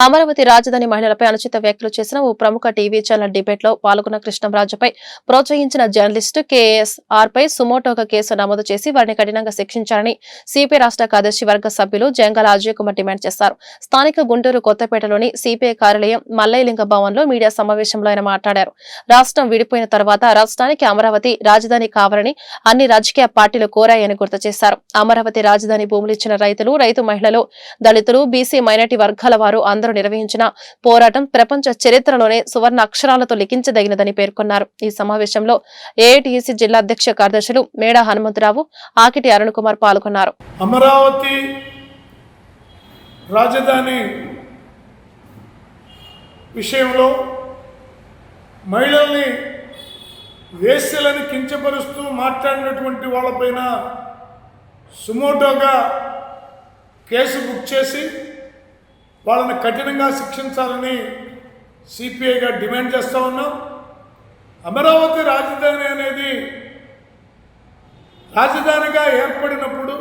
అమరావతి రాజధాని మహిళలపై అనుచిత వ్యాఖ్యలు చేసిన ఓ ప్రముఖ టీవీ ఛానల్ డిబేట్ లో పాల్గొన్న కృష్ణంరాజుపై ప్రోత్సహించిన జర్నలిస్టు కేఎస్ఆర్ పై సుమోటోగా కేసు నమోదు చేసి వారిని కఠినంగా శిక్షించాలని సిపిఐ రాష్ట్ర కార్యదర్శి వర్గ సభ్యులు జంగాల అజయ్ కుమార్ డిమాండ్ చేశారు. స్థానిక గుంటూరు కొత్తపేటలోని సిపిఐ కార్యాలయం మల్లయ్యలింగ భవన్ లో మీడియా సమావేశంలో ఆయన మాట్లాడారు. రాష్ట్రం విడిపోయిన తర్వాత రాష్ట్రానికి అమరావతి రాజధాని కావాలని అన్ని రాజకీయ పార్టీలు కోరాయని గుర్తు చేశారు. అమరావతి రాజధాని భూములు ఇచ్చిన రైతులు, రైతు మహిళలు, దళితులు, బీసీ మైనార్టీ వర్గాల వారు అందరూ నిర్వహించిన పోరాటం ప్రపంచ చరిత్రలోనే సువర్ణ అక్షరాలతో లిఖించదగినదని పేర్కొన్నారు. ఈ సమావేశంలో ఏఐటీసీ జిల్లా అధ్యక్ష కార్యదర్శులు మేడా హనుమంతరావు, ఆకిటి అరుణ్ కుమార్ పాల్గొన్నారు. అమరావతి రాజధాని విషయంలో మహిళల్ని వేశ్యలని కించపరుస్తూ మాట్లాడినటువంటి వాళ్ళపైన సుమోటోగా కేసు బుక్ చేసి వాళ్ళని కఠినంగా శిక్షించాలని సిపిఐగా డిమాండ్ చేస్తూ ఉన్నాం. అమరావతి రాజధాని అనేది రాజధానిగా ఏర్పడినప్పుడు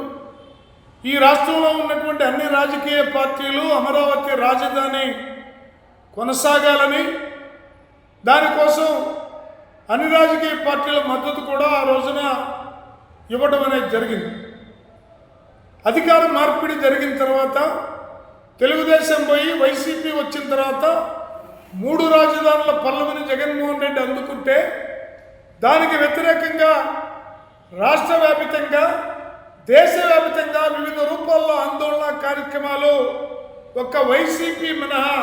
ఈ రాష్ట్రంలో ఉన్నటువంటి అన్ని రాజకీయ పార్టీలు అమరావతి రాజధాని కొనసాగాలని, దానికోసం అన్ని రాజకీయ పార్టీల మద్దతు కూడా ఆ రోజున ఇవ్వడం అనేది జరిగింది. అధికార మార్పిడి జరిగిన తర్వాత తెలుగుదేశం పోయి వైసీపీ వచ్చిన తర్వాత 3 రాజధానుల పల్లవిని జగన్మోహన్ రెడ్డి అందుకుంటే దానికి వ్యతిరేకంగా రాష్ట్ర వ్యాప్తంగా, దేశవ్యాప్తంగా వివిధ రూపాల్లో ఆందోళన కార్యక్రమాలు ఒక్క వైసీపీ మినహా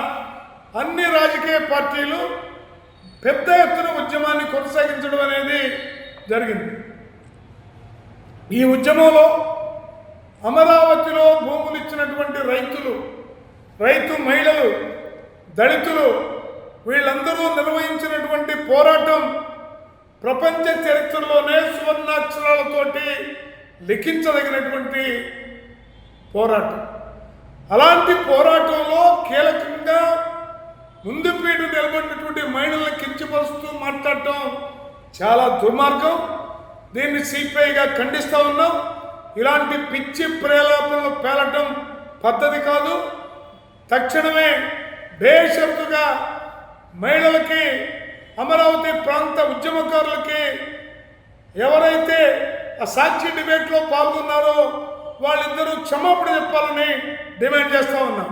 అన్ని రాజకీయ పార్టీలు పెద్ద ఎత్తున ఉద్యమాన్ని కొనసాగించడం అనేది జరిగింది. ఈ ఉద్యమంలో అమరావతిలో భూములు ఇచ్చినటువంటి రైతులు, రైతు మహిళలు, దళితులు వీళ్ళందరూ నిర్వహించినటువంటి పోరాటం ప్రపంచ చరిత్రలోనే సువర్ణాక్షరాలతోటి లిఖించదగినటువంటి పోరాటం. అలాంటి పోరాటంలో కీలకంగా ముందు పీడు నిలబడినటువంటి మహిళలను కించపరుస్తూ మాట్లాడటం చాలా దుర్మార్గం. దీన్ని సిపిఐగా ఖండిస్తూ ఉన్నాం. ఇలాంటి పిచ్చి ప్రేలాపనలు పేలటం పద్ధతి కాదు. తక్షణమే బేషరతుగా మహిళలకి, అమరావతి ప్రాంత ఉద్యమకారులకి, ఎవరైతే ఆ సాక్షి డిబేట్లో పాల్గొన్నారో వాళ్ళిద్దరూ క్షమాపణ చెప్పాలని డిమాండ్ చేస్తూ ఉన్నాం.